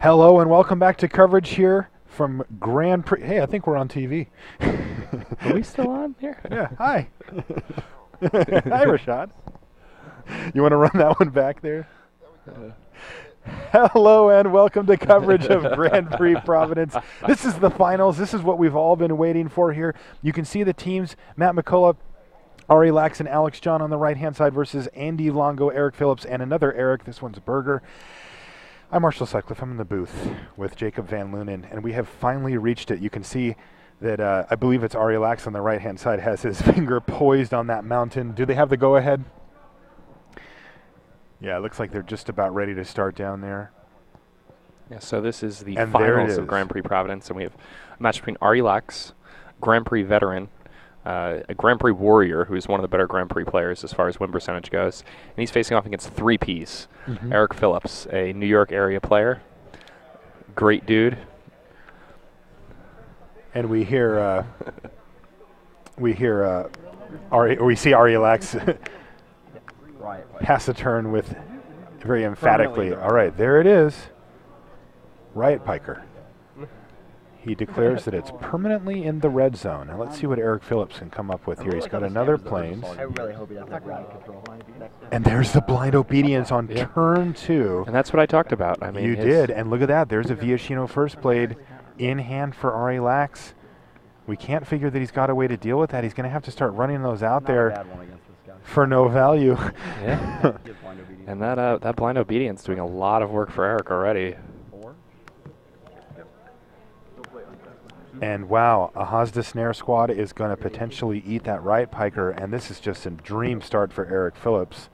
Hello and welcome back to coverage here from Grand Prix. Hey, I think we're on TV. Are we still on here? Yeah, hi. Hi, Rashad. You want to run that one back there? Hello and welcome to coverage of Grand Prix Providence. This is the finals. This is what we've all been waiting for here. You can see the teams, Matt McCullough, Ari Lax, and Alex John on the right-hand side versus Andy Longo, Eric Phillips, and another Eric. This one's Berger. I'm Marshall Sutcliffe. I'm in the booth with Jacob Van Lunen, and we have finally reached it. You can see that I believe it's Ari Lax on the right-hand side has his finger poised on that mountain. Do they have the go-ahead? Yeah, it looks like they're just about ready to start down there. Yeah, so this is the And there it finals of is. Grand Prix Providence, and we have a match between Ari Lax, Grand Prix veteran, a Grand Prix warrior, who's one of the better Grand Prix players as far as win percentage goes, and he's facing off against 3Ps. Eric Phillips, a New York area player, great dude. And we see Ari Lax pass a turn with very emphatically. All right, there it is. Riot Piker. He declares that it's permanently in the red zone. Now let's see what Eric Phillips can come up with here. He's got another planes. I really hope he doesn't have ground control. And there's the blind obedience on turn 2. And that's what I talked about. I mean, You did, and look at that. There's a Viashino first played in hand for Ari Lax. We can't figure that he's got a way to deal with that. He's going to have to start running those out there for no value. Yeah. And that blind obedience doing a lot of work for Eric already. And wow, a Hazda Snare squad is going to potentially eat that Riot Piker, and this is just a dream start for Eric Phillips.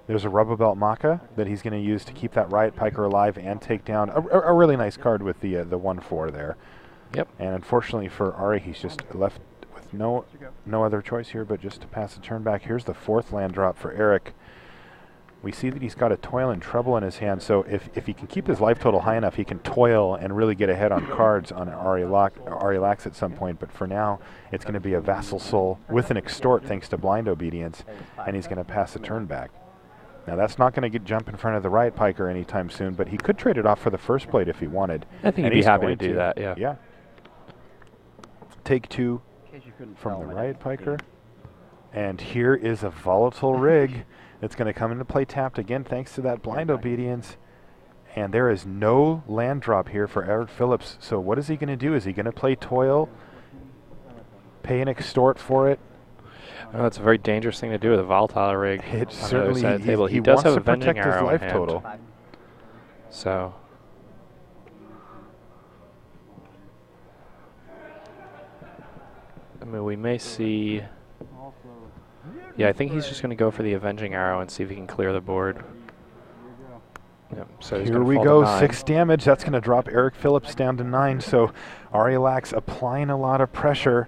There's a Rubber Belt Maka that he's going to use to keep that Riot Piker alive and take down a really nice card with the 1-4 there. Yep. And unfortunately for Ari, he's just left with no other choice here but just to pass a turn back. Here's the 4th land drop for Eric. We see that he's got a Toil and Trouble in his hand, so if he can keep his life total high enough, he can toil and really get ahead on cards on Ari Lax at some point. But for now, it's going to be a Vassal Soul with an Extort thanks to Blind Obedience, and he's going to pass a turn back. Now that's not going to jump in front of the Riot Piker anytime soon, but he could trade it off for the first plate if he wanted. I think he'd be happy to do that, yeah. Yeah. Take 2 from the Riot Piker. And here is a volatile rig that's going to come into play tapped again thanks to that blind obedience. And there is no land drop here for Eric Phillips. So what is he going to do? Is he going to play Toil, pay an Extort for it? Oh, that's a very dangerous thing to do with a volatile rig. It on certainly the other side of the table. he He does wants have to Avenging protect his Arrow in life hand. total. So I mean, we may see. Yeah, I think he's just going to go for the Avenging Arrow and see if he can clear the board. Yep, so he's Here gonna we fall to go, 9. 6 damage. That's going to drop Eric Phillips down to 9. So Ari Lax applying a lot of pressure.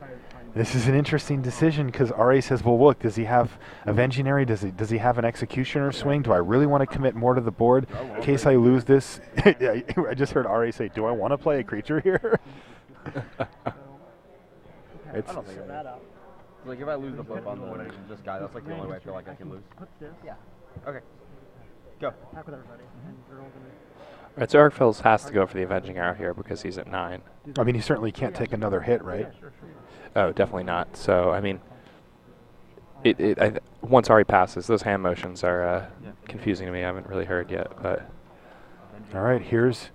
This is an interesting decision because Ari says, well, look, does he have Avenging Arrow? Does he have an Executioner swing? Do I really want to commit more to the board in case I lose this? I just heard Ari say, do I want to play a creature here? I don't think that out. Like if I lose the flip on this guy, that's like the only way I feel like I can lose. Yeah. Okay. Go. All right, so Eric Phillips has to go for the Avenging Arrow here because he's at 9. I mean, he certainly can't take another hit, right? Oh, definitely not. So, I mean, once Ari passes, those hand motions are confusing to me. I haven't really heard yet, but. All right, here's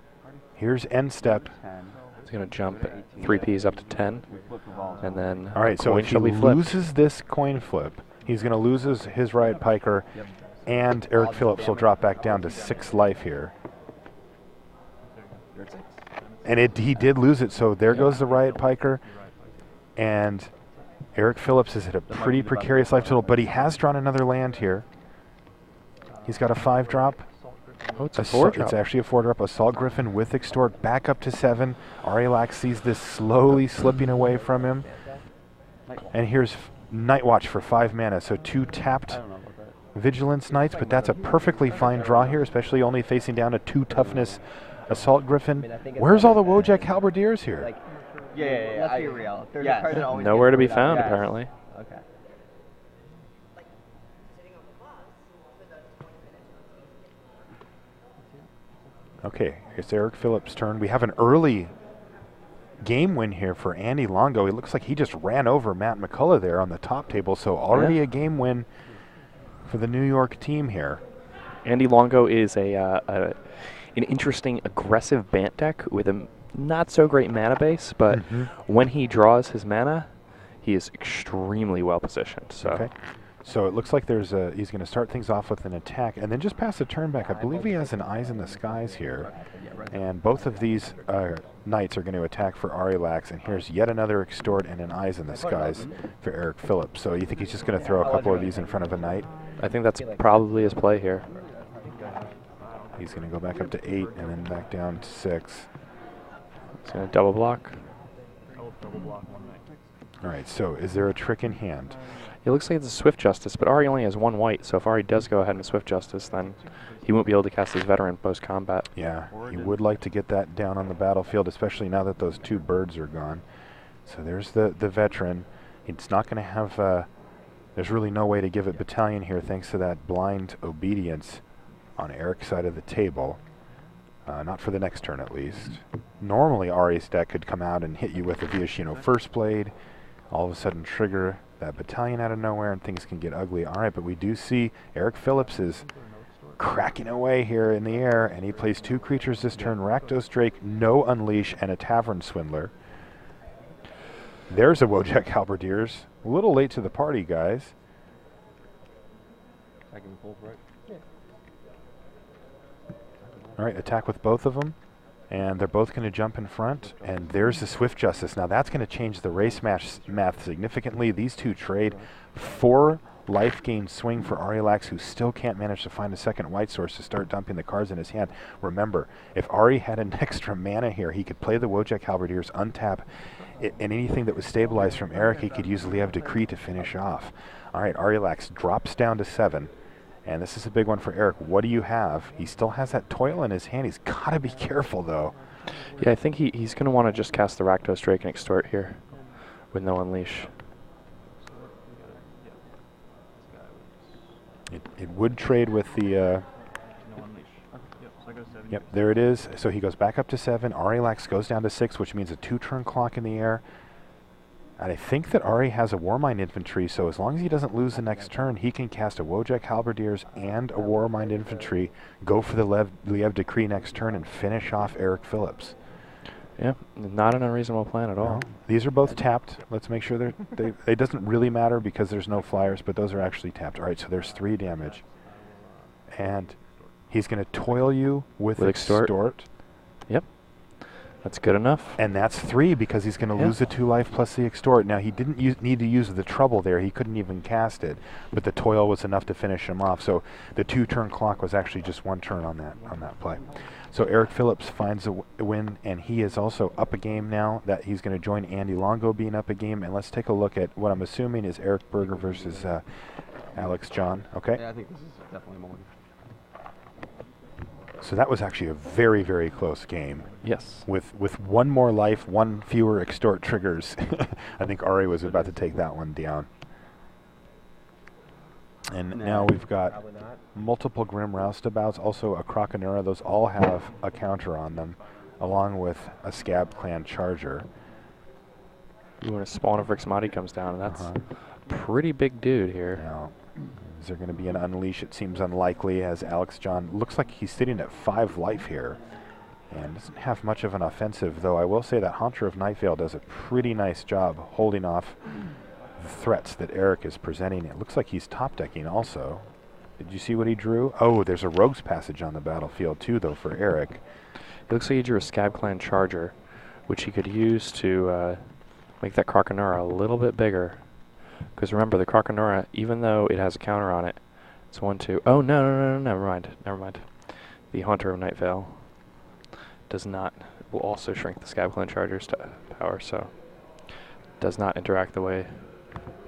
end step. He's going to jump 3Ps up to 10, and then All right, so if he loses this coin flip, he's going to lose his Riot Piker, and Eric Phillips will drop back down to 6 life here. And he did lose it, so there goes the Riot Piker. And Eric Phillips is at a pretty precarious life total, but he has drawn another land here. He's got a 5-drop. Oh, it's a 4-drop. It's actually a 4-drop. Assault Griffin with Extort back up to 7. Ari Lax sees this slowly slipping away from him. And here's Night Watch for 5 mana, so 2 tapped Vigilance Knights, but that's a perfectly fine draw here, especially only facing down a 2 toughness Assault Griffin. Where's all the Wojak Halberdiers here? Yeah. Let's be real. Nowhere to be found, apparently. Okay. Okay, it's Eric Phillips' turn. We have an early game win here for Andy Longo. It looks like he just ran over Matt McCullough there on the top table, so already a game win for the New York team here. Andy Longo is an interesting, aggressive Bant deck with a not so great mana base, but when he draws his mana, he is extremely well positioned. So. Okay. So it looks like there's he's going to start things off with an attack and then just pass a turn back. I believe he has an Eyes in the Skies here. And both of these knights are going to attack for Arilax. And here's yet another Extort and an Eyes in the Skies for Eric Phillips. So you think he's just going to throw a couple of these in front of a knight? I think that's probably his play here. He's going to go back up to 8 and then back down to 6. He's going to double block. All right, so is there a trick in hand? It looks like it's a Swift Justice, but Ari only has 1 white, so if Ari does go ahead and Swift Justice, then he won't be able to cast his Veteran post-combat. Yeah, he would like to get that down on the battlefield, especially now that those 2 birds are gone. So there's the Veteran. It's not going to have, there's really no way to give it Battalion here thanks to that blind obedience on Eric's side of the table. Not for the next turn, at least. Normally, Ari's deck could come out and hit you with a Viashino First Blade, all of a sudden trigger that Battalion out of nowhere, and things can get ugly. All right, but we do see Eric Phillips is cracking away here in the air, and he plays 2 creatures this turn, Rakdos Drake, no Unleash, and a Tavern Swindler. There's a Wojak Halberdiers. A little late to the party, guys. I can pull for it. All right, attack with both of them, and they're both going to jump in front, and there's the Swift Justice. Now that's going to change the race math significantly. These 2 trade 4 life gain swing for Arilax, who still can't manage to find a second white source to start dumping the cards in his hand. Remember, if Ari had an extra mana here, he could play the Wojak Halberdiers, untap, and anything that was stabilized from Eric, he could use Liev Decree to finish off. All right, Arilax drops down to 7. And this is a big one for Eric. What do you have? He still has that Toil in his hand. He's got to be careful, though. Yeah, I think he's going to want to just cast the Rakdos Drake and Extort here with no Unleash. It would trade with the... Yep, there it is. So he goes back up to 7. Arilax goes down to 6, which means a 2-turn clock in the air. And I think that Ari has a Warmind Infantry, so as long as he doesn't lose the next turn, he can cast a Wojak Halberdiers and a Warmind Infantry, go for the Liev Decree next turn, and finish off Eric Phillips. Yeah, not an unreasonable plan at all. No. These are both tapped. Let's make sure it doesn't really matter because there's no flyers, but those are actually tapped. All right, so there's 3 damage. And he's going to Toil you with Extort. Yep. That's good enough. And that's 3 because he's going to lose the 2 life plus the Extort. Now, he didn't need to use the Trouble there. He couldn't even cast it. But the Toil was enough to finish him off. So the 2-turn clock was actually just 1 turn on that play. So Eric Phillips finds a win, and he is also up a game now. That he's going to join Andy Longo being up a game. And let's take a look at what I'm assuming is Eric Berger versus Alex John. Okay? Yeah, I think this is definitely Mulligan. So that was actually a very, very close game. Yes. With 1 more life, 1 fewer Extort triggers. I think Ari was about to take that one down. And now we've got multiple Grim Roustabouts, also a Krakenura. Those all have a counter on them, along with a Scab Clan Charger. When a Spawn of Rixmati comes down, and that's a pretty big dude here. Now, is there going to be an Unleash? It seems unlikely, as Alex John looks like he's sitting at 5 life here and doesn't have much of an offensive, though I will say that Haunter of Nightvale does a pretty nice job holding off the threats that Eric is presenting. It looks like he's top decking also. Did you see what he drew? Oh, there's a Rogue's Passage on the battlefield too, though, for Eric. It looks like he drew a Scab Clan Charger, which he could use to make that Krakenura a little bit bigger. Because remember, the Krakenura, even though it has a counter on it, it's 1, 2. Oh, no, never mind. The Haunter of Nightvale does not, will also shrink the Scab Clan Charger's power, so does not interact the way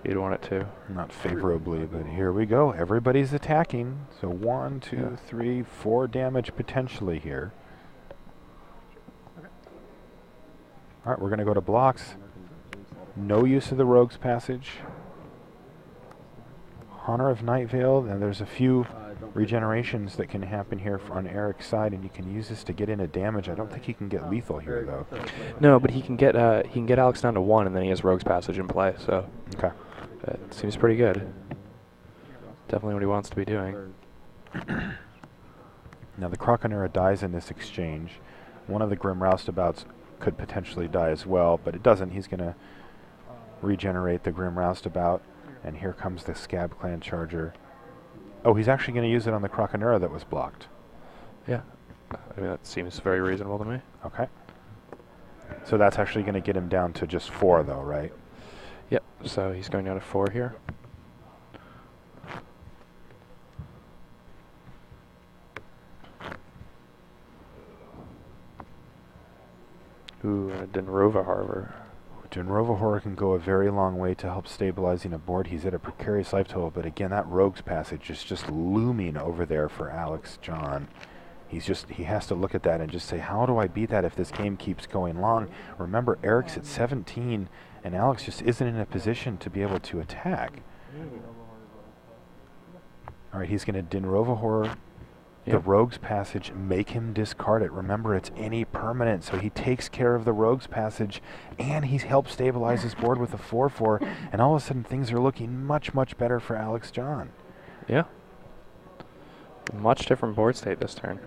you'd want it to. Not favorably, but here we go. Everybody's attacking. So 1, 2, 3, 4 damage potentially here. All right, we're going to go to blocks. No use of the Rogue's Passage. Haunter of Nightvale, and there's a few regenerations that can happen here on Eric's side, and you can use this to get into damage. I don't think he can get lethal here, though. No, but he can get Alex down to 1, and then he has Rogue's Passage in play. So Okay. that seems pretty good. Definitely what he wants to be doing. Now the Croconera dies in this exchange. One of the Grim Roustabouts could potentially die as well, but it doesn't. He's going to regenerate the Grim Roustabout, and here comes the Scab Clan Charger. Oh, he's actually going to use it on the Croconera that was blocked. Yeah, I mean that seems very reasonable to me. Okay. So that's actually going to get him down to just 4, though, right? Yep. So he's going down to 4 here. Ooh, and a Denrova Harbor. Denrova Horror can go a very long way to help stabilizing a board. He's at a precarious life total, but again, that Rogue's Passage is just looming over there for Alex John. He has to look at that and just say, how do I beat that if this game keeps going long? Remember, Eric's at 17, and Alex just isn't in a position to be able to attack. All right, he's going to Denrova Horror. The Rogue's Passage, make him discard it. Remember, it's any permanent, so he takes care of the Rogue's Passage, and he's helped stabilize his board with a 4/4, and all of a sudden things are looking much, much better for Alex John. Yeah. Much different board state this turn.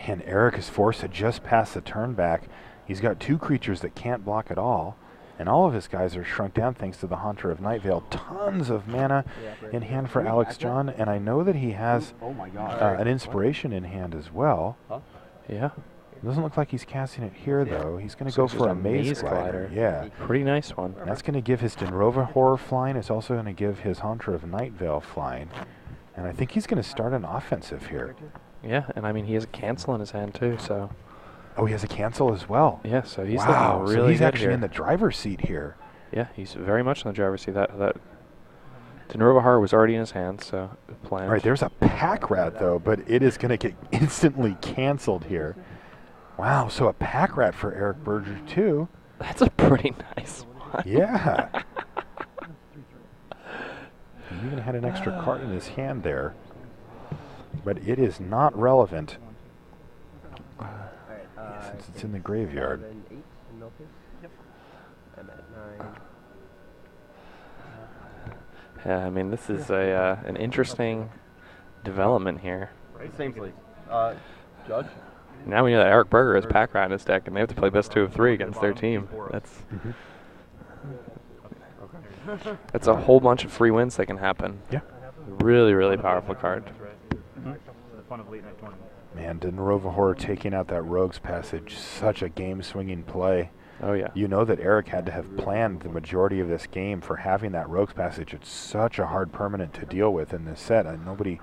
And Eric is forced to just pass the turn back. He's got 2 creatures that can't block at all, and all of his guys are shrunk down thanks to the Haunter of Nightvale. Tons of mana in hand for Alex John, and I know that he has an Inspiration in hand as well. Yeah. It doesn't look like he's casting it here, though. He's going to go for a Maze Glider. Yeah. Pretty nice one. That's going to give his Denrova Horror flying. It's also going to give his Haunter of Nightvale flying. And I think he's going to start an offensive here. Yeah, and I mean, he has a cancel in his hand, too, so... Oh, he has a cancel as well. Yeah, so he's wow, looking really so he's good actually here. in the driver's seat here. Yeah, he's very much in the driver's seat. That Denrova Horror was already in his hand, so planned. All right, there's a Pack Rat, though, but it is going to get instantly canceled here. Wow, so a Pack Rat for Eric Berger, too. That's a pretty nice one. Yeah. He even had an extra card in his hand there. But it is not relevant since it's in the graveyard. Yeah, I mean, this is an interesting development here. Same please. Judge? Now we know that Eric Berger has Pack Rat in his deck, and they have to play best 2 of 3 against their team. That's a whole bunch of free wins that can happen. Yeah. Really, really powerful card. Man, Denrova Horror taking out that Rogue's Passage, such a game-swinging play. Oh, yeah. You know that Eric had to have planned the majority of this game for having that Rogue's Passage. It's such a hard permanent to deal with in this set, and nobody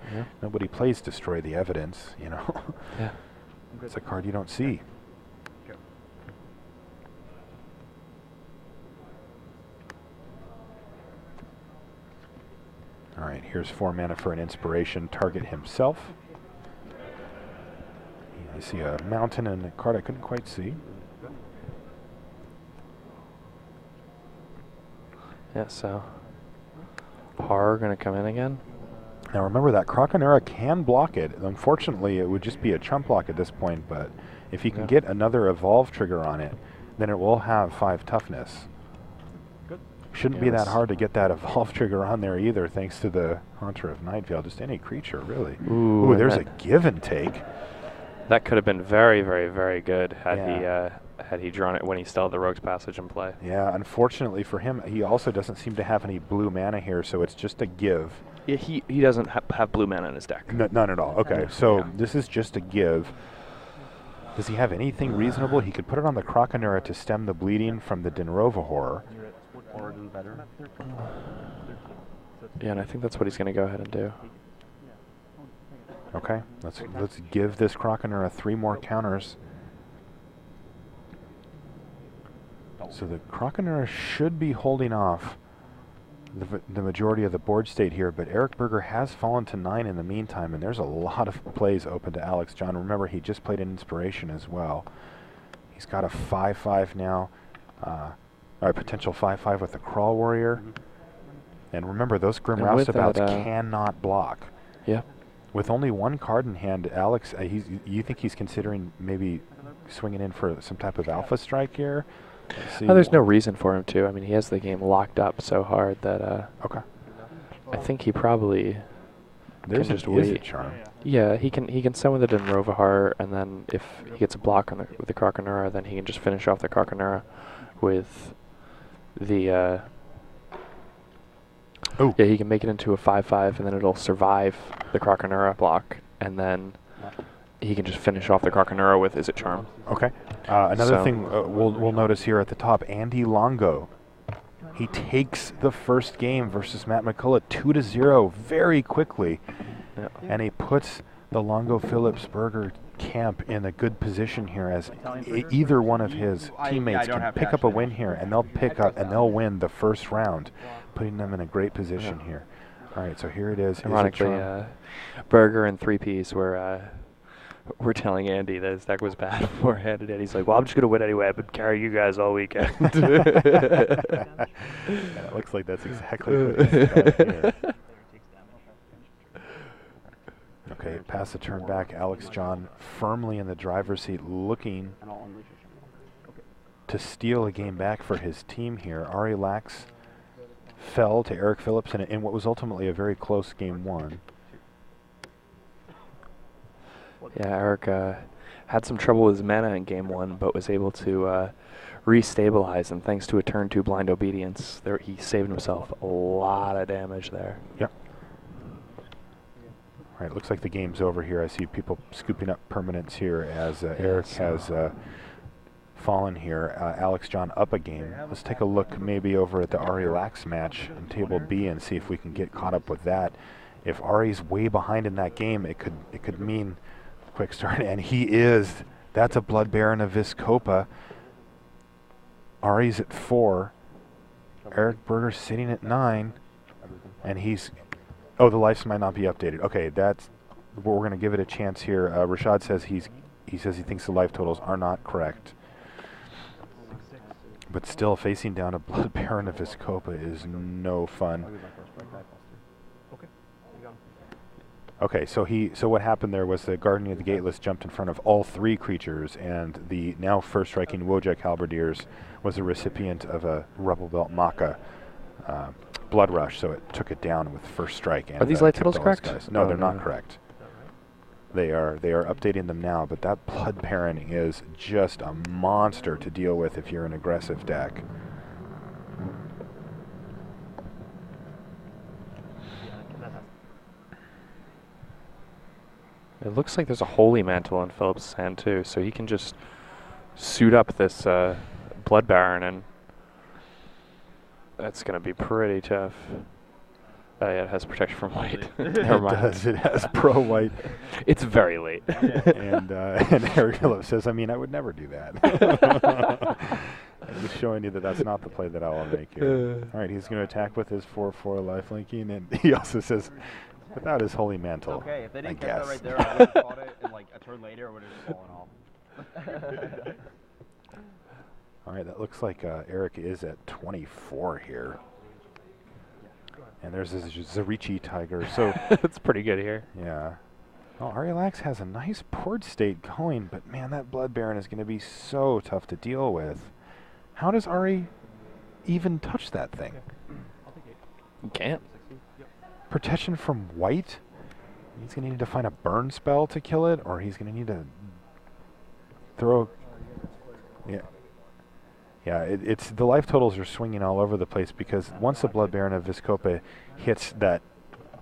plays Destroy the Evidence, you know. Yeah. It's a card you don't see. All right, here's 4 mana for an Inspiration. Target himself. I see a mountain and a card I couldn't quite see. Yeah, so Horror going to come in again. Now remember that Croconera can block it. Unfortunately, it would just be a chump block at this point, but if he can get another Evolve trigger on it, then it will have 5 toughness. Shouldn't be that hard to get that Evolve trigger on there either, thanks to the Haunter of Nightvale. Just any creature, really. Ooh, there's a give and take. That could have been very, very, very good had he drawn it when he still had the Rogue's Passage in play. Yeah, unfortunately for him, he also doesn't seem to have any blue mana here, so it's just a give. Yeah, he doesn't have blue mana in his deck. None at all. Okay, so this is just a give. Does he have anything reasonable? He could put it on the Croconera to stem the bleeding from the Denrova Horror. Yeah, and I think that's what he's going to go ahead and do. Okay, let's give this Croconera 3 more counters. So the Croconera should be holding off the majority of the board state here, but Eric Berger has fallen to 9 in the meantime, and there's a lot of plays open to Alex John. Remember, he just played an Inspiration as well. He's got a 5-5 now, or a potential 5-5 with the Crawl Warrior. And remember, those Grim And with Roustabouts that, cannot block. Yeah. With only one card in hand, Alex, you think he's considering maybe swinging in for some type of alpha strike here? Let's see. There's no reason for him to. I mean, he has the game locked up so hard that Okay. I think he probably There's can just a wait. charm. Yeah, he can summon the Denrovahar, and then if he gets a block on with the Krakenura, then he can just finish off the Krakenura with the. Oh. Yeah, he can make it into a 5-5, and then it'll survive the Krakenura block, and then he can just finish off the Krakenura with Is It Charm. Okay. Another So- thing we'll notice here at the top, Andy Longo. He takes the first game versus Matt McCullough 2-0 very quickly, Yeah. and he puts the Longo Phillips Burger camp in a good position here, as either one of his teammates can pick up a win here, and they'll win the first round, putting them in a great position here. All right, so here it is. Ironically, Burger and 3Ps we're telling Andy that his deck was bad beforehand, and he's like, "Well, I'm just gonna win anyway. I've been carrying you guys all weekend." Yeah, it looks like that's exactly what he's got here. Okay, pass the turn back. Alex John firmly in the driver's seat, looking to steal a game back for his team here. Ari Lax fell to Eric Phillips in what was ultimately a very close game one. Yeah, Eric had some trouble with his mana in game one, but was able to restabilize, and thanks to a turn 2 blind obedience, he saved himself a lot of damage there. Yep. All right, looks like the game's over here. I see people scooping up permanents here as Eric has fallen here. Alex John up a game. Let's take a look maybe over at the Ari Lax match in Table B and see if we can get caught up with that. If Ari's way behind in that game, it could mean quick start, and he is. That's a Blood Baron of Viscopa. Ari's at 4. Eric Berger's sitting at 9, and he's. Oh, the lives might not be updated. Okay, that's. We're going to give it a chance here. Rashad says he thinks the life totals are not correct, but still facing down a Blood Baron of Viscopa is no fun. Okay, so what happened there was the Guardian of the Gateless jumped in front of all 3 creatures, and the now first striking Wojak Halberdiers was a recipient of a Rebel Belt Maka Blood Rush, so it took it down with first strike. And Are these life totals kept all its correct? guys. No, Oh, they're no. not correct. They are updating them now, but that Blood Baron is just a monster to deal with if you're an aggressive deck. It looks like there's a Holy Mantle in Phillips' hand too, so he can just suit up this Blood Baron, and that's going to be pretty tough. Yeah, it has protection from white. Never mind. It does. It has pro white. It's very late. and Eric Phillips says, I mean, I would never do that. I'm just showing you that that's not the play that I will make here. All right, he's going to attack with his 4/4 lifelinking, and he also says, without his Holy Mantle, Okay, if they didn't I catch that guess. right there, I would have caught it, and like a turn later, it would have just fallen off. All right, that looks like Eric is at 24 here. And there's this Zarichi Tiger. So, It's pretty good here. yeah. Well, Ari Lax has a nice board state going, but man, that Blood Baron is going to be so tough to deal with. How does Ari even touch that thing? You can't. Protection from white? He's going to need to find a burn spell to kill it, or he's going to need to throw. Yeah. Yeah, it's the life totals are swinging all over the place, because once the Blood Baron of Viscopa hits that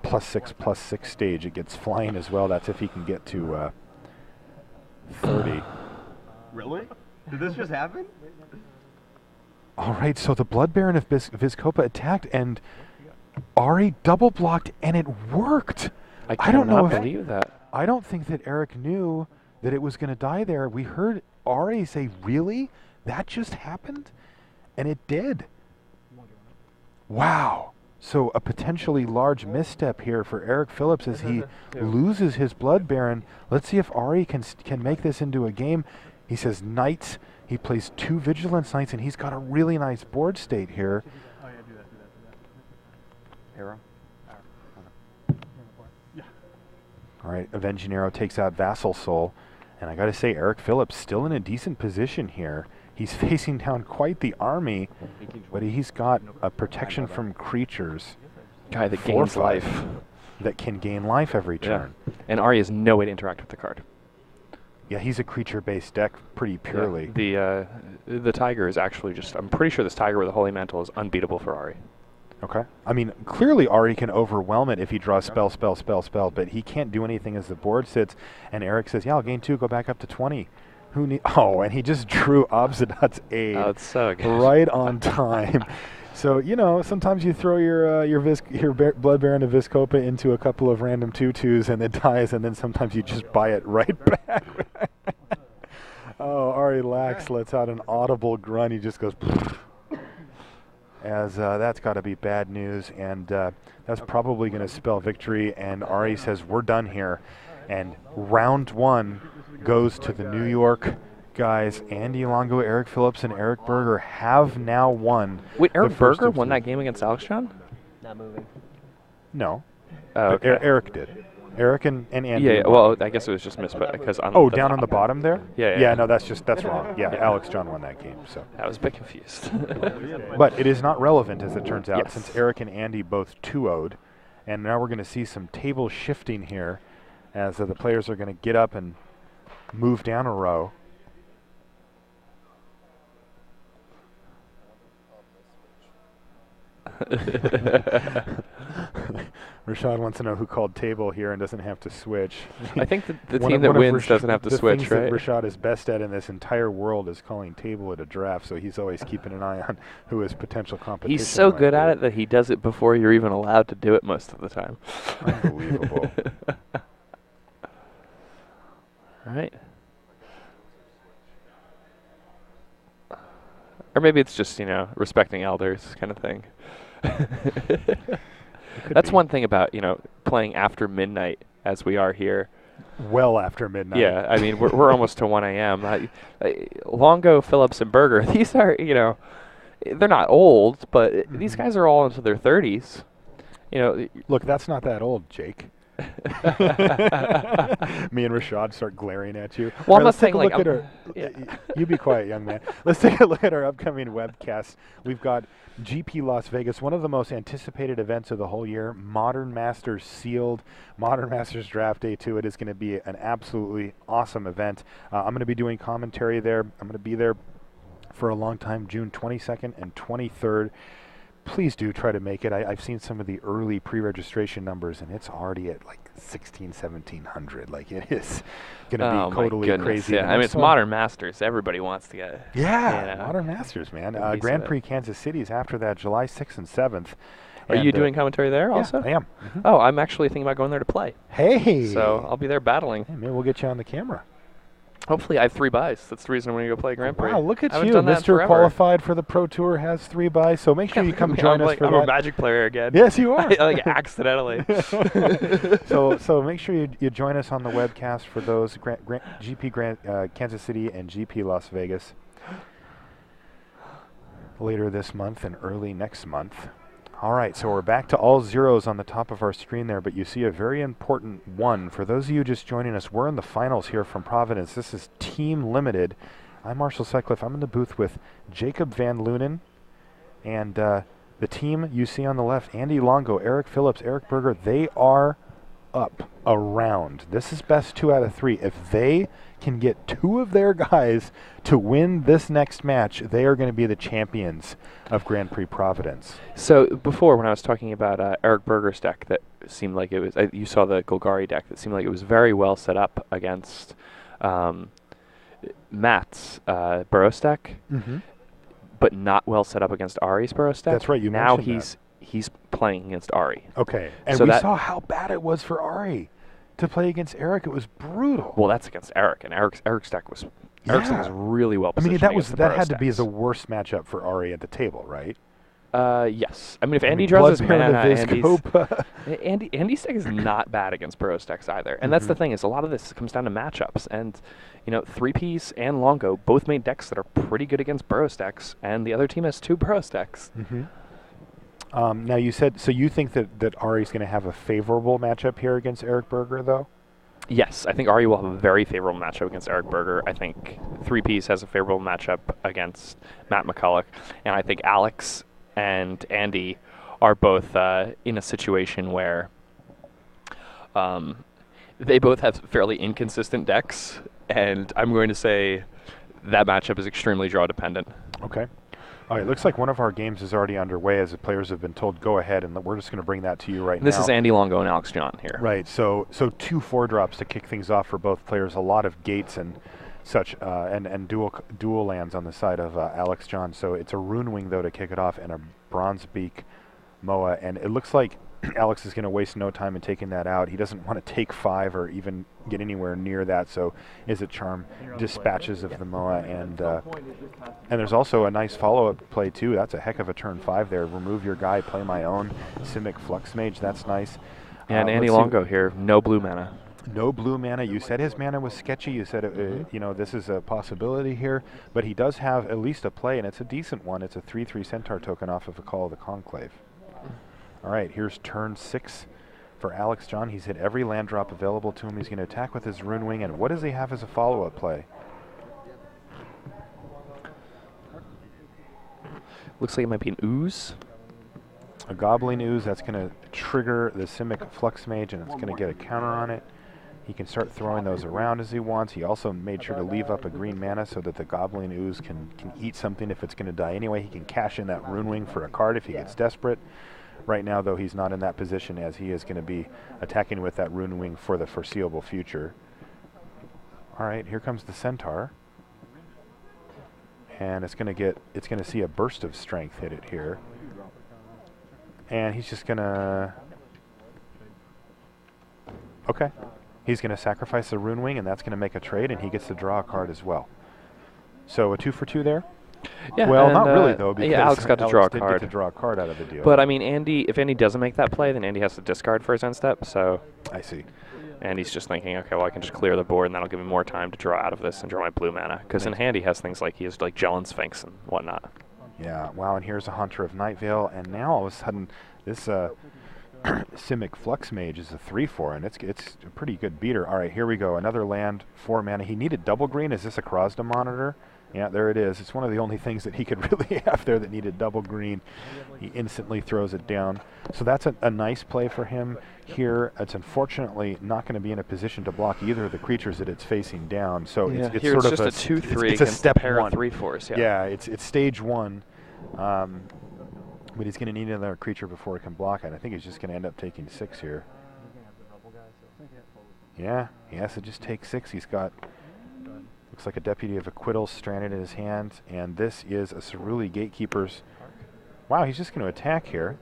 +6/+6 stage, it gets flying as well. That's if he can get to 30. Really? Did this just happen? All right, so the Blood Baron of Viscopa attacked, and Ari double blocked, and it worked. I don't know cannot if- believe that. I don't think that Eric knew that it was going to die there. We heard Ari say, really? That just happened? And it did. Wow. So a potentially large misstep here for Eric Phillips as he loses his Blood Baron. Let's see if Ari can make this into a game. He says knights. He plays 2 vigilance knights, and he's got a really nice board state here. Oh, yeah, do that. Arrow. All right, Avenging Arrow takes out Vassal Soul. And I got to say, Eric Phillips still in a decent position here. He's facing down quite the army, but he's got a protection from creatures. Guy that gains life. That can gain life every turn. And Ari has no way to interact with the card. Yeah, he's a creature-based deck pretty purely. Yeah. The Tiger is actually just, I'm pretty sure this Tiger with a Holy Mantle is unbeatable for Ari. Okay. I mean, clearly Ari can overwhelm it if he draws spell, but he can't do anything as the board sits. And Eric says, yeah, I'll gain 2, go back up to 20. Oh, and he just drew Obsidat's Aid. Oh, it's so good. Right on time. So, you know, sometimes you throw your Blood Baron of Viscopa into a couple of random 2/2s and it dies, and then sometimes you just buy it right back. Oh, Ari Lax lets out an audible grunt. He just goes... As that's got to be bad news, and that's probably going to spell victory. And Ari says, we're done here. And round 1 goes to the New York guys. Andy Longo, Eric Phillips, and Eric Berger have now won. Wait, Eric Berger won that game against Alex John? Not moving. No. Oh, okay. Eric did. Eric and Andy. Yeah, well, I guess it was just misput because on oh, down on the bottom there? Yeah. No, that's wrong. Yeah, Alex John won that game. So I was a bit confused. But it is not relevant, as it turns out, Yes. since Eric and Andy both 2-0'd. And now we're going to see some table shifting here as the players are going to get up and move down a row. Rashad wants to know who called table here and doesn't have to switch. I think the team that wins doesn't have to switch, things right? that Rashad is best at in this entire world is calling table at a draft, so he's always keeping an eye on who his potential competition. He's so might good be. at it that he does it before you're even allowed to do it most of the time. Unbelievable. All right. Or maybe it's just, you know, respecting elders kind of thing. That's one thing about, you know, playing after midnight as we are here. Well after midnight. Yeah, I mean, we're almost to 1 a.m. Longo, Phillips, and Berger, these are, you know, they're not old, but these guys are all into their 30s. You know, look, that's not that old, Jake. Me and Rashad start glaring at you. Well, All I'm not saying like you be quiet, young man. Let's take a look at our upcoming webcasts. We've got GP Las Vegas, one of the most anticipated events of the whole year. Modern Masters sealed. Modern Masters Draft Day 2. It is going to be an absolutely awesome event. I'm going to be doing commentary there. I'm going to be there for a long time, June 22nd and 23rd. Please do try to make it. I've seen some of the early pre-registration numbers, and it's already at like 1,1700. Like, it is going to be totally crazy. Yeah, I mean, it's Modern Masters. Everybody wants to get. Yeah, you know, Modern Masters, man. Grand Prix Kansas City is after that, July 6th and 7th. Are you doing commentary there also? I am. Oh, I'm actually thinking about going there to play. Hey. So I'll be there battling. Hey, maybe we'll get you on the camera. Hopefully I have 3 buys. That's the reason I'm going to go play Grand Prix. Wow, look at I haven't you. done that Mr. forever. Qualified for the Pro Tour has 3 buys, so make sure you come join us for I'm that. a Magic player again. Yes, you are. Like accidentally. So make sure you join us on the webcast for those GP Kansas City and GP Las Vegas later this month and early next month. All right, so we're back to all zeros on the top of our screen there, but you see a very important one. For those of you just joining us, we're in the finals here from Providence. This is Team Limited. I'm Marshall Sutcliffe. I'm in the booth with Jacob Van Lunen, and the team you see on the left, Andy Longo, Eric Phillips, Eric Berger, they are up a round. This is best 2 out of 3. If they can get 2 of their guys to win this next match, they are going to be the champions of Grand Prix Providence. So before, when I was talking about Eric Berger's deck, that seemed like it was, you saw the Golgari deck, that seemed like it was very well set up against Matt's Burrows deck, but not well set up against Ari's Burrows deck. That's right, you now mentioned he's playing against Ari. Okay, and so we saw how bad it was for Ari to play against Eric. It was brutal. Well, that's against Eric, and Eric's deck was really well I positioned. mean, that had to be the worst matchup for Ari at the table, right? Yes. I mean, if Andy draws his mana, Andy's deck is not bad against Burrow's decks either. And that's the thing, is a lot of this comes down to matchups. And, you know, 3Ps and Longo both made decks that are pretty good against Burrow's decks, and the other team has 2 Burrow's decks. Now, you said, so you think that Ari's going to have a favorable matchup here against Eric Berger, though? Yes, I think Ari will have a very favorable matchup against Eric Berger. I think 3Ps has a favorable matchup against Matt McCulloch. And I think Alex and Andy are both in a situation where they both have fairly inconsistent decks, and I'm going to say that matchup is extremely draw dependent. Okay. All right, looks like one of our games is already underway as the players have been told go ahead, and we're just going to bring that to you right now. This is Andy Longo and Alex John here. Right, so 2 4-drops to kick things off for both players, a lot of gates and such, and dual lands on the side of Alex John. So it's a Rune Wing, though, to kick it off, and a Bronze Beak Moa, and it looks like Alex is going to waste no time in taking that out. He doesn't want to take 5 or even get anywhere near that, so Is It Charm dispatches of the Moa, and there's also a nice follow-up play, too. That's a heck of a turn 5 there. Remove your guy, play my own. Simic Flux Mage, that's nice. And Andy Longo here, no blue mana. No blue mana. You said his mana was sketchy. You said, you know, this is a possibility here, but he does have at least a play, and it's a decent one. It's a 3/3 Centaur token off of a Call of the Conclave. All right, here's turn 6 for Alex John. He's hit every land drop available to him. He's going to attack with his Rune Wing, and what does he have as a follow-up play? Looks like it might be an Ooze. A Goblin Ooze. That's going to trigger the Simic Flux Mage, and it's going to get a counter on it. He can start throwing those around as he wants. He also made sure to leave up a green mana so that the Goblin Ooze can eat something if it's going to die anyway. He can cash in that Rune Wing for a card if he gets desperate. Right now, though, he's not in that position, as he is going to be attacking with that Rune Wing for the foreseeable future. All right, here comes the Centaur. And it's going to see a Burst of Strength hit it here. And he's just going to... Okay. He's going to sacrifice the Rune Wing, and that's going to make a trade, and he gets to draw a card as well. So a 2 for 2 there? Yeah, well, not really, though, because Alex got to draw a did card. Get to draw a card out of the deal. But, I mean, if Andy doesn't make that play, then Andy has to discard for his end step, so... I see. Andy's just thinking, okay, well, I can just clear the board, and that'll give me more time to draw out of this and draw my blue mana. Because in hand, he has things like, he has, like, Jellin Sphinx and whatnot. Yeah, wow, and here's a Hunter of Night Vale, and now all of a sudden, this Simic Flux Mage is a 3/4, and it's a pretty good beater. All right, here we go, another land, 4 mana. He needed double green. Is this a Krasna Monitor? Yeah, there it is. It's one of the only things that he could really have there that needed double green. He instantly throws it down. So that's a nice play for him here. It's unfortunately not going to be in a position to block either of the creatures that it's facing down. So yeah, it's here sort it's of just a 2/3 it's a step pair 1. Of 3/4s. Yeah, yeah, it's stage 1. But he's going to need another creature before it can block it. I think he's just going to end up taking 6 here. Yeah, he has to just take 6. He's got, looks like a Deputy of Acquittal stranded in his hand, and this is a Ceruli Gatekeeper's. Wow, he's just going to attack here.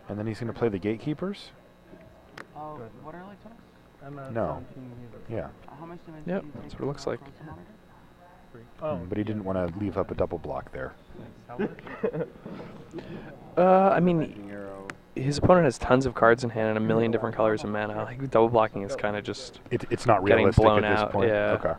And then he's going to play the Gatekeepers? What are like No. Yeah. How much damage yep, that's what it looks like. But he didn't want to leave up a double block there. I mean, his opponent has tons of cards in hand and a million different colors of mana. Like, double blocking is kind of just it's not getting realistic blown at this out, point. yeah. Okay.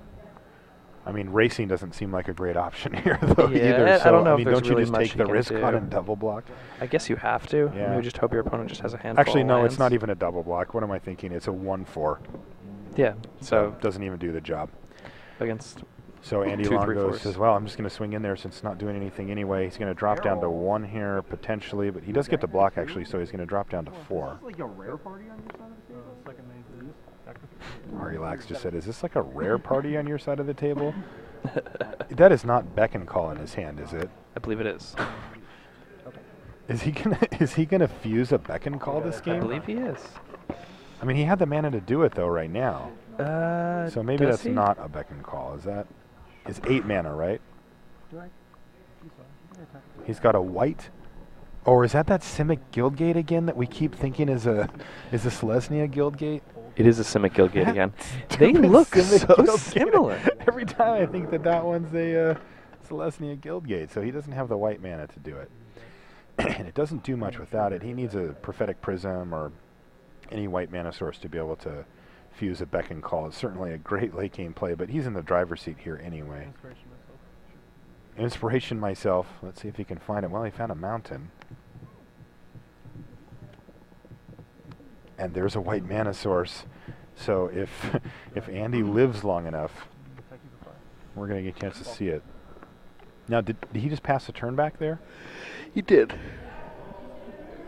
I mean, racing doesn't seem like a great option here, though, yeah, either. So, I don't know mean, if there's don't you really just much take the he risk can on do. and double block? I guess you have to. Yeah. Maybe just hope your opponent just has a handful. Actually, of no, lands. it's not even a double block. What am I thinking? It's a 1/4. Yeah, so doesn't even do the job. against. So Andy 2 Longo 3/4s. says, well, I'm just going to swing in there since it's not doing anything anyway. He's going to drop down to 1 here, potentially, but he does get to block, actually, so he's going to drop down to 4. like a rare party on your side of the table? Relax just said, is this like a rare party on your side of the table? That is not Beck and Call in his hand, is it? I believe it is. Is he gonna fuse a Beck and Call this game? I believe he is. I mean, he had the mana to do it though right now. So maybe does that's he? not a Beck and Call. Is 8 mana, right? He's got a white. Or is that Simic Guildgate again that we keep thinking is a Selesnya Guildgate? It is a Simic Guildgate again. They look so similar. Every time I think that one's a Selesnya Guildgate, so he doesn't have the white mana to do it. And it doesn't do much without it. He needs a Prophetic Prism or any white mana source to be able to fuse a Beckon Call. It's certainly a great late game play, but he's in the driver's seat here anyway. Inspiration myself. Let's see if he can find it. Well, he found a mountain. And there's a white mana source. So if Andy lives long enough, we're going to get a chance to see it. Now, did he just pass the turn back there? He did.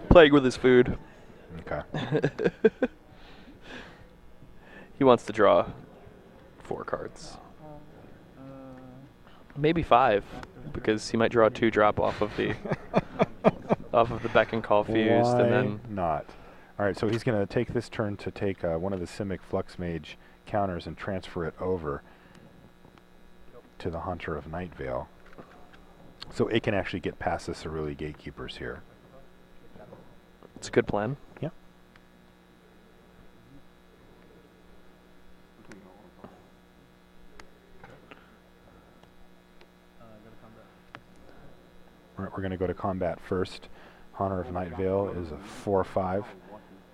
Playing with his food. Okay. He wants to draw 4 cards. Maybe 5, because he might draw 2 drop off of the off of the Beckon Call fused, Why and then not? All right, so he's going to take this turn to take one of the Simic Flux Mage counters and transfer it over to the Hunter of Night Vale. So it can actually get past the Cerulean Gatekeepers here. it's a good plan. Yeah. We're going to go to combat first. Hunter of Night Vale is a 4/5,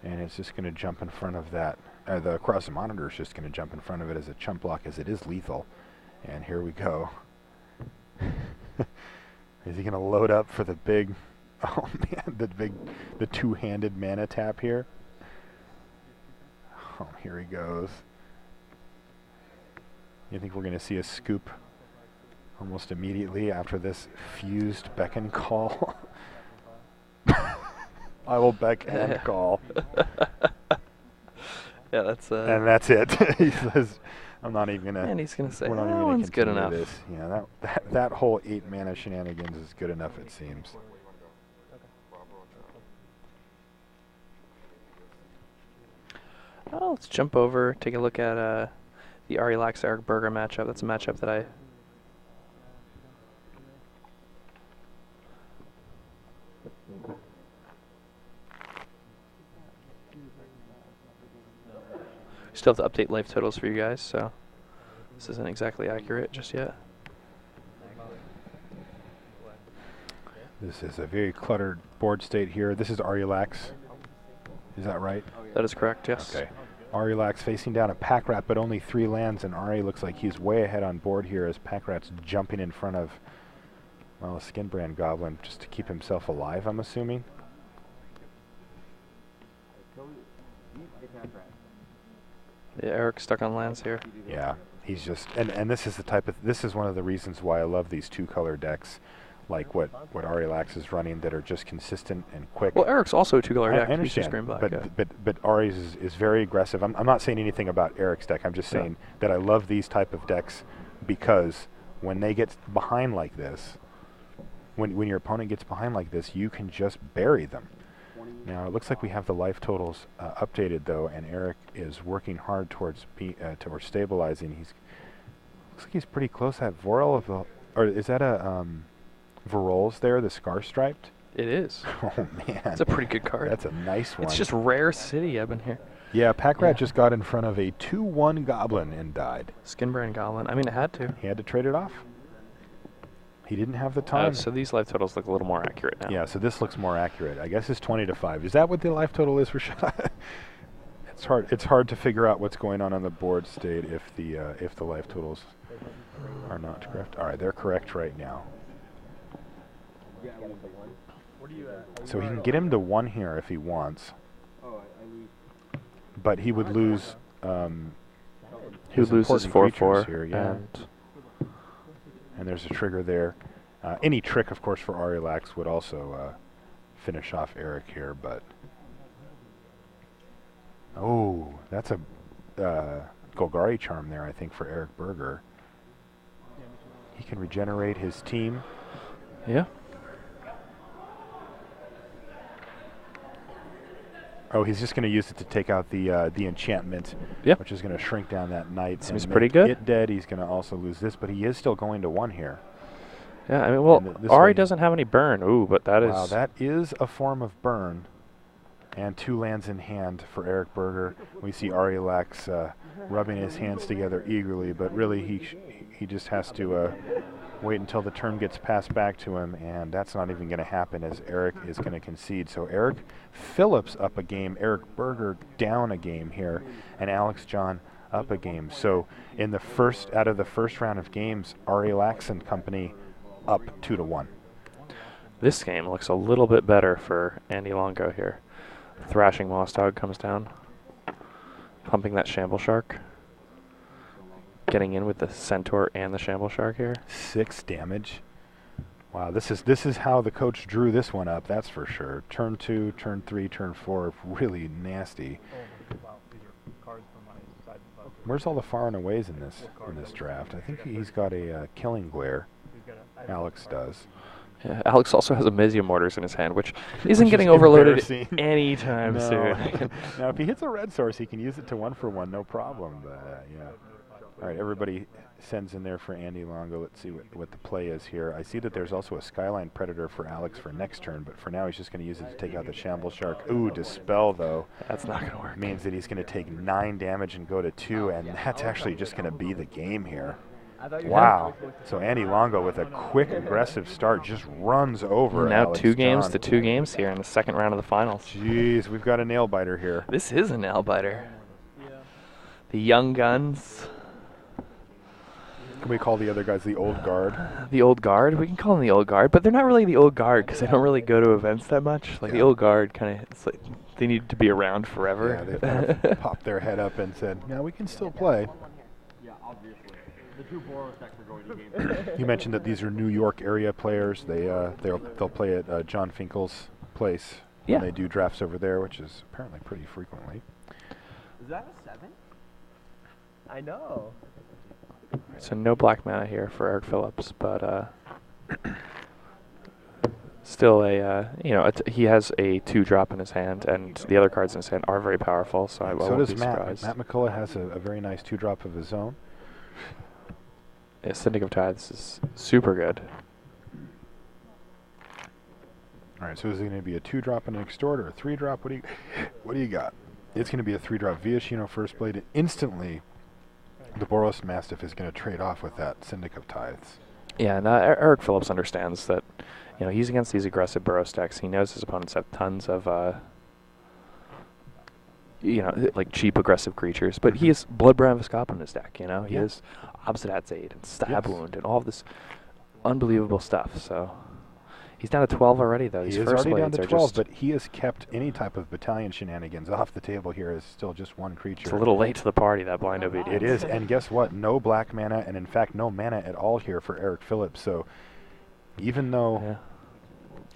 and it's just going to jump in front of that. The Cross Monitor is just going to jump in front of it as a chump block, as it is lethal. And here we go. Is he going to load up for the big, oh man, the two-handed mana tap here? Oh, here he goes. You think we're going to see a scoop almost immediately after this fused Beckon Call? I will Beckon Call. Yeah, that's and that's it. He says, I'm not even gonna. And he's gonna say, we're not even "That gonna one's good continue enough." This. Yeah, that whole 8 mana shenanigans is good enough, it seems. Oh, let's jump over, take a look at the Ari Lax Eric Berger matchup. That's a matchup that I still have to update life totals for you guys, so this isn't exactly accurate just yet. This is a very cluttered board state here. This is Ari Lax. Is that right? That is correct, yes. Okay. Ari Lax facing down a Pack Rat, but only 3 lands, and Ari looks like he's way ahead on board here as Pack Rat's jumping in front of, well, a Skinbrand Goblin just to keep himself alive, I'm assuming. Yeah, Eric's stuck on lands here. Yeah, he's just, and this is the type of, this is one of the reasons why I love these 2-color decks, like what Ari Lax is running, that are just consistent and quick. Well, Eric's also a 2-color deck. I understand, green, black, but Ari's is very aggressive. I'm not saying anything about Eric's deck. I'm just saying that I love these type of decks because when they get behind like this, when your opponent gets behind like this, you can just bury them. Now it looks like we have the life totals updated though, and Eric is working hard towards stabilizing. Looks like he's pretty close. That Vorel of the, or is that a Vorol's there, the Scar Striped? It is. Oh man, it's a pretty good card. That's a nice one. It's just rare city I've been here. Yeah, Pack Rat just got in front of a 2/1 Goblin and died. Skinbrand Goblin. I mean, it had to. He had to trade it off. He didn't have the time. So these life totals look a little more accurate now. Yeah, so this looks more accurate. I guess it's 20-5. Is that what the life total is for Shot? It's hard to figure out what's going on the board state if the life totals are not correct. All right, they're correct right now. So he can get him to 1 here if he wants. But he would lose. He would lose his 4/4 here, yeah. And there's a trigger there. Any trick, of course, for Ari Lax would also finish off Eric here, but... Oh, that's a Golgari Charm there, I think, for Eric Berger. He can regenerate his team. Yeah. Oh, he's just going to use it to take out the enchantment, yep, which is going to shrink down that knight. Seems pretty good. It dead. He's going to also lose this, but he is still going to 1 here. Yeah, I mean, well, Ari doesn't have any burn. Ooh, but that is... Wow, that is a form of burn. And 2 lands in hand for Eric Berger. We see Ari Lax rubbing his hands together eagerly, but really he just has to wait until the turn gets passed back to him, and that's not even going to happen as Eric is going to concede. So Eric Phillips up a game, Eric Berger down a game here, and Alex John up a game. So in the first, out of the first round of games, Ari Lax and company up 2-1. This game looks a little bit better for Andy Longo here. Thrashing Moss Dog comes down, pumping that Shamble Shark. Getting in with the Centaur and the Shamble Shark here. 6 damage. Wow, this is how the coach drew this one up, that's for sure. Turn 2, turn 3, turn 4, really nasty. Where's all the far and aways in this draft? I think he's got a Killing Glare. Alex does. Yeah, Alex also has a Mesium Mortars in his hand, which isn't getting overloaded anytime no. soon. Now, if he hits a red source, he can use it to 1-for-1, no problem. But, yeah. All right, everybody sends in there for Andy Longo. Let's see what the play is here. I see that there's also a Skyline Predator for Alex for next turn, but for now he's just going to use it to take out the Shamble Shark. Ooh, Dispel, though. That's not going to work. Means that he's going to take 9 damage and go to 2, and that's actually just going to be the game here. Wow. So Andy Longo with a quick, aggressive start just runs over now Alex 2 games John. to 2 games here in the second round of the finals. Jeez, we've got a nail biter here. This is a nail biter. The young guns. Can we call the other guys the old guard? The old guard? We can call them the old guard, but they're not really the old guard because they don't really go to events that much. Like the old guard kind of, it's like they need to be around forever. Yeah, they've kind of popped their head up and said, yeah, we can still play. Yeah, obviously. The 2 Boros decks are going to game. You mentioned that these are New York area players. They'll play at John Finkel's place. Yeah. And they do drafts over there, which is apparently pretty frequently. Is that a 7? I know. So no black mana here for Eric Phillips, but still he has a 2-drop in his hand, and the other cards in his hand are very powerful, so I won't be surprised. Matt McCullough has a very nice 2-drop of his own. Yeah, Syndic of Tithes is super good. All right, so is it going to be a 2-drop and an Extort or a 3-drop? What do you got? It's going to be a 3-drop Viashino First Blade, and instantly the Boros Mastiff is going to trade off with that Syndic of Tithes. Yeah, and Eric Phillips understands that, he's against these aggressive Boros decks. He knows his opponents have tons of, like cheap aggressive creatures, but he has Bloodbrand Viscop in his deck, He has Obsidat's Aid and Stab Wound and all of this unbelievable stuff, so... He's down to 12 already, though. He is already down to 12, but he has kept any type of battalion shenanigans off the table here as still just 1 creature. It's a little late to the party, that Blind Obedience. It is, and guess what? No black mana, and in fact, no mana at all here for Eric Phillips. So even though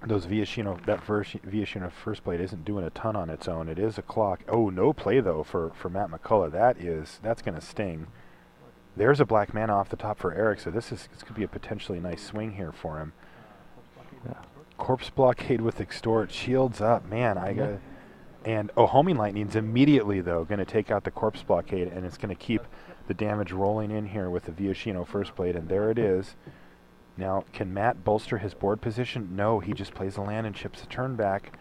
those Viashino First Blade isn't doing a ton on its own, it is a clock. Oh, no play, though, for Matt McCullough. That's going to sting. There's a black mana off the top for Eric, so this could be a potentially nice swing here for him. Yeah. Corpse Blockade with Extort, shields up, man. And Homing Lightning's immediately though going to take out the Corpse Blockade, and it's going to keep the damage rolling in here with the Viashino First Blade, and there it is. Now, can Matt bolster his board position? No, he just plays a land and chips a turn back.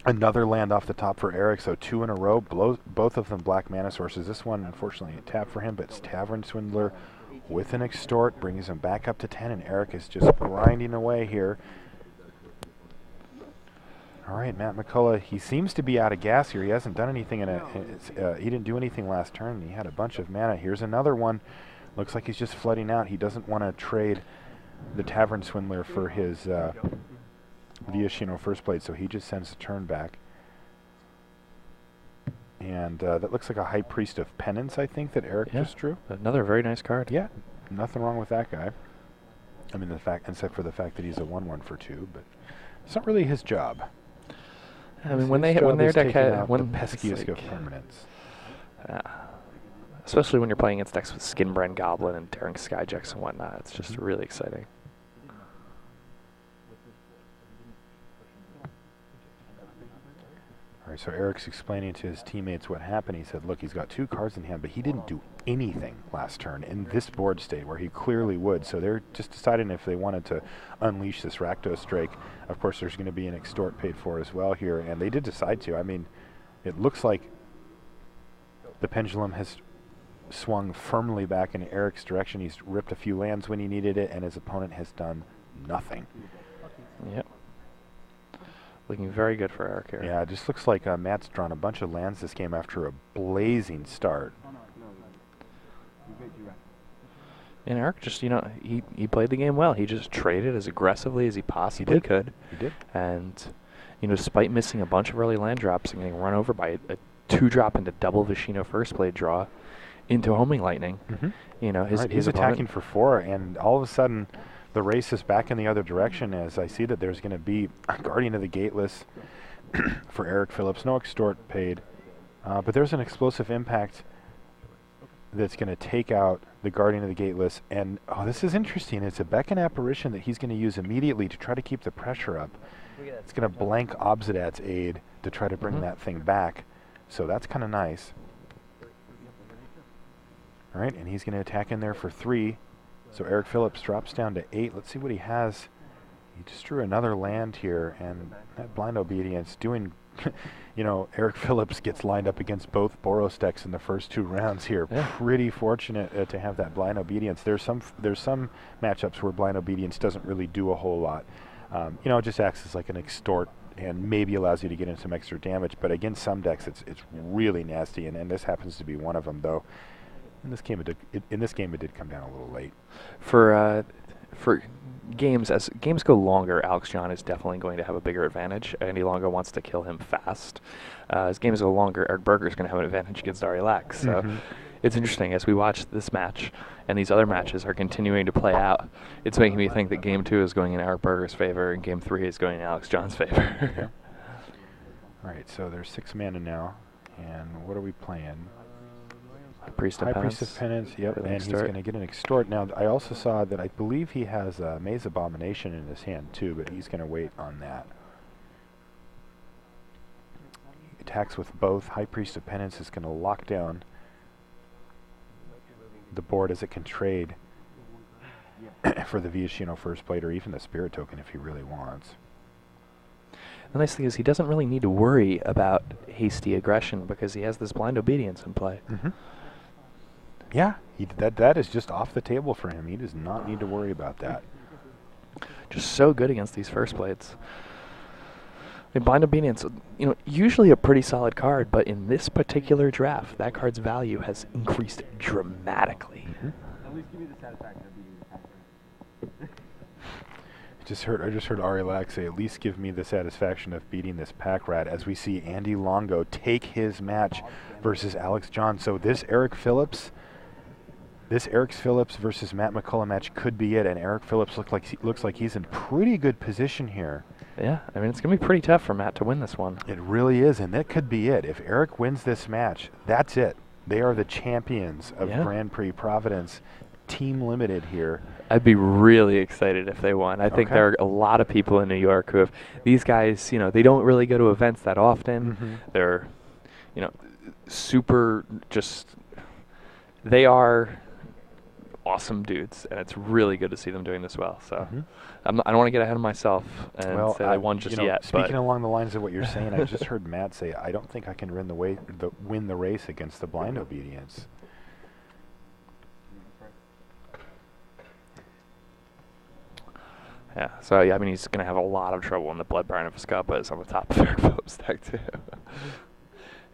Another land off the top for Eric, so 2 in a row, both of them black mana sources. This one, unfortunately, a tap for him, but it's Tavern Swindler with an Extort, brings him back up to 10, and Eric is just grinding away here. All right, Matt McCullough, he seems to be out of gas here. He hasn't done anything he didn't do anything last turn. He had a bunch of mana. Here's another one. Looks like he's just flooding out. He doesn't want to trade the Tavern Swindler for his Viashino First Blade, so he just sends the turn back. And that looks like a High Priest of Penance, I think, that Eric just drew. Another very nice card. Yeah, nothing wrong with that guy. I mean, except for the fact that he's a 1/1 for 2, but it's not really his job. I mean, when their deck had the peskiest of permanents. Especially when you're playing against decks with Skinbrand Goblin and Daring Skyjacks and whatnot, it's just really exciting. All right, so Eric's explaining to his teammates what happened. He said, look, he's got 2 cards in hand, but he didn't do anything last turn in this board state where he clearly would. So they're just deciding if they wanted to unleash this Rakdos Drake. Of course, there's going to be an Extort paid for as well here, and they did decide to. I mean, it looks like the pendulum has swung firmly back in Eric's direction. He's ripped a few lands when he needed it, and his opponent has done nothing. Yep. Looking very good for Eric here. Yeah, it just looks like Matt's drawn a bunch of lands this game after a blazing start. And Eric just, you know, he played the game well. He just traded as aggressively as he possibly could. He did. And, you know, despite missing a bunch of early land drops and getting run over by a 2-drop into double Vishino first play draw into Homing Lightning, you know, he's attacking for 4, and all of a sudden the race is back in the other direction as I see that there's going to be a Guardian of the Gateless for Eric Phillips. No extort paid, but there's an explosive impact that's going to take out the Guardian of the Gateless. And, oh, this is interesting. It's a Beckon Apparition that he's going to use immediately to try to keep the pressure up. It's going to blank Obsidat's aid to try to bring that thing back. So that's kind of nice. All right, and he's going to attack in there for 3. So Eric Phillips drops down to 8. Let's see what he has. He just drew another land here, and that Blind Obedience doing... You know, Eric Phillips gets lined up against both Boros decks in the first 2 rounds here. Yeah. Pretty fortunate to have that Blind Obedience. There's some matchups where Blind Obedience doesn't really do a whole lot. You know, it just acts as like an extort and maybe allows you to get in some extra damage. But against some decks, it's really nasty, and this happens to be one of them. Though in this game, it did come down a little late. For games, as games go longer, Alex John is definitely going to have a bigger advantage. Andy Longo wants to kill him fast. As games go longer, Eric Berger is going to have an advantage against Ari Lax. So it's interesting as we watch this match and these other matches are continuing to play out. It's making me think that Game 2 is going in Eric Berger's favor and Game 3 is going in Alex John's favor. All right, so there's 6 mana now, and what are we playing? High Priest of Penance, yep, and he's going to get an extort. Now, I also saw that I believe he has a Maze Abomination in his hand too, but he's going to wait on that. He attacks with both. High Priest of Penance is going to lock down the board as it can trade for the Viashino First Blade or even the Spirit Token if he really wants. The nice thing is he doesn't really need to worry about hasty aggression because he has this Blind Obedience in play. Yeah, that is just off the table for him. He does not need to worry about that. Just so good against these first blades. I mean, Blind Obedience, you know, usually a pretty solid card, but in this particular draft, that card's value has increased dramatically. At least give me the satisfaction of beating the pack. I just heard Ari Lax say, at least give me the satisfaction of beating this pack rat, as we see Andy Longo take his match versus Alex John. So this Eric Phillips versus Matt McCullough match could be it, and Eric Phillips looks like he's in pretty good position here. Yeah, I mean, it's going to be pretty tough for Matt to win this one. It really is, and that could be it. If Eric wins this match, that's it. They are the champions of Grand Prix Providence. Team limited here. I'd be really excited if they won. I think there are a lot of people in New York who have, these guys, you know, they don't really go to events that often. They're, you know, super just, they are awesome dudes, and it's really good to see them doing this well. So I don't want to get ahead of myself and say they won just yet. Speaking along the lines of what you're saying, I just heard Matt say, I don't think I can win the race against the Blind Obedience. Yeah, so yeah, I mean, he's going to have a lot of trouble when the Blood Baron of Escapa is on the top of Eric Phillips' deck too.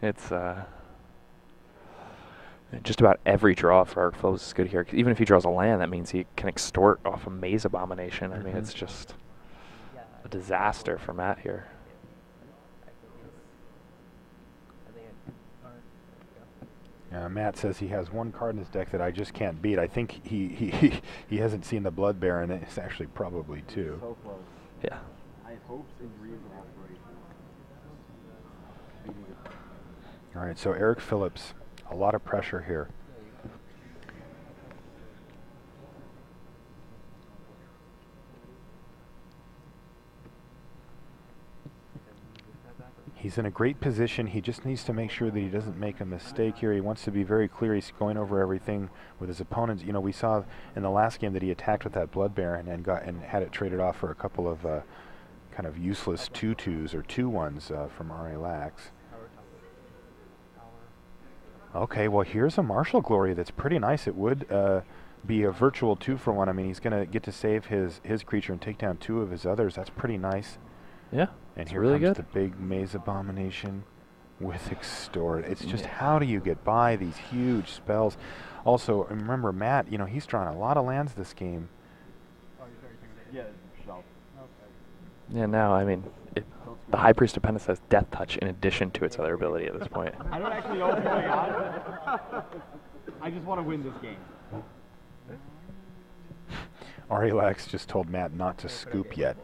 It's just about every draw for Eric Phillips is good here. Even if he draws a land, that means he can extort off a Maze Abomination. I mean, it's just a disaster for Matt here. Matt says he has one card in his deck that I just can't beat. I think he hasn't seen the Blood Baron. It's actually probably 2. So close. Yeah. I have hopes and dreams and aspirations. All right, so Eric Phillips, a lot of pressure here. He's in a great position. He just needs to make sure that he doesn't make a mistake here. He wants to be very clear. He's going over everything with his opponents. You know, we saw in the last game that he attacked with that Blood Baron and had it traded off for a couple of kind of useless 2/2s or 2/1s from Ari Lax. Okay, well, here's a Martial Glory that's pretty nice. It would be a virtual 2-for-1. I mean, he's going to get to save his creature and take down 2 of his others. That's pretty nice. Yeah, and here really comes good. the big Maze Abomination with Extort. It's just how do you get by these huge spells? Also, remember, Matt, you know, he's drawn a lot of lands this game. Yeah, now, I mean, the High Priest of Penance has Death Touch in addition to its other ability at this point. I don't actually know what's going on. I just want to win this game. Arilax just told Matt not to scoop yet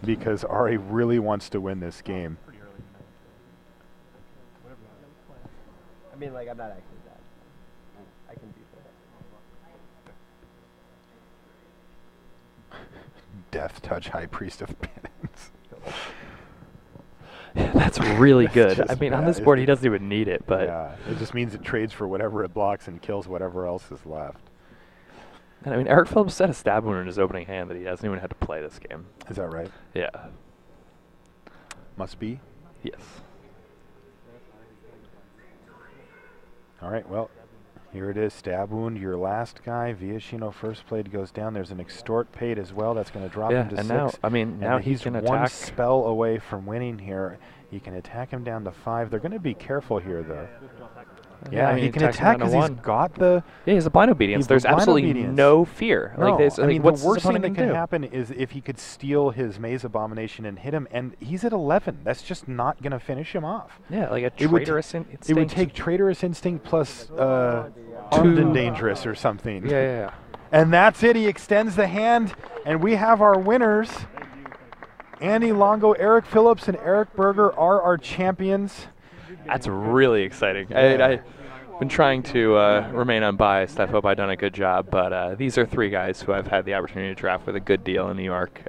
because Ari really wants to win this game. I mean, like, I'm not actually that. I can beat that. Death Touch High Priest of Penance. Yeah, that's really good. I just mean, on bad, this board, isn't he it? doesn't even need it, but Yeah, it just means it trades for whatever it blocks and kills whatever else is left. and I mean, Eric Phillips set a stab wound in his opening hand that he hasn't even had to play this game. Is that right? Yeah. Must be. Yes. All right, well, here it is. Stab Wound, your last guy. Viashino first played goes down. There's an Extort paid as well. That's going to drop Yeah, him to and 6. now, I mean, now and he he's can one attack. spell away from winning here. He can attack him down to 5. They're going to be careful here, though. Yeah, I mean, he can attacks him attack down because to he's 1. got the... Yeah, he has a blind obedience. He's There's the blind absolutely obedience. no fear. No, Like, there's, I like, mean, what's the worst thing opponent that can do? happen is if he could steal his Maze Abomination and hit him, and he's at 11. That's just not going to finish him off. Yeah, like a It would traitorous instinct. It would take Traitorous Instinct plus Armed and Dangerous or something. Yeah. And that's it. He extends the hand, and we have our winners. Andy Longo, Eric Phillips, and Eric Berger are our champions. That's really exciting. Yeah. I've been trying to remain unbiased. I hope I've done a good job, but these are 3 guys who I've had the opportunity to draft with a good deal in New York.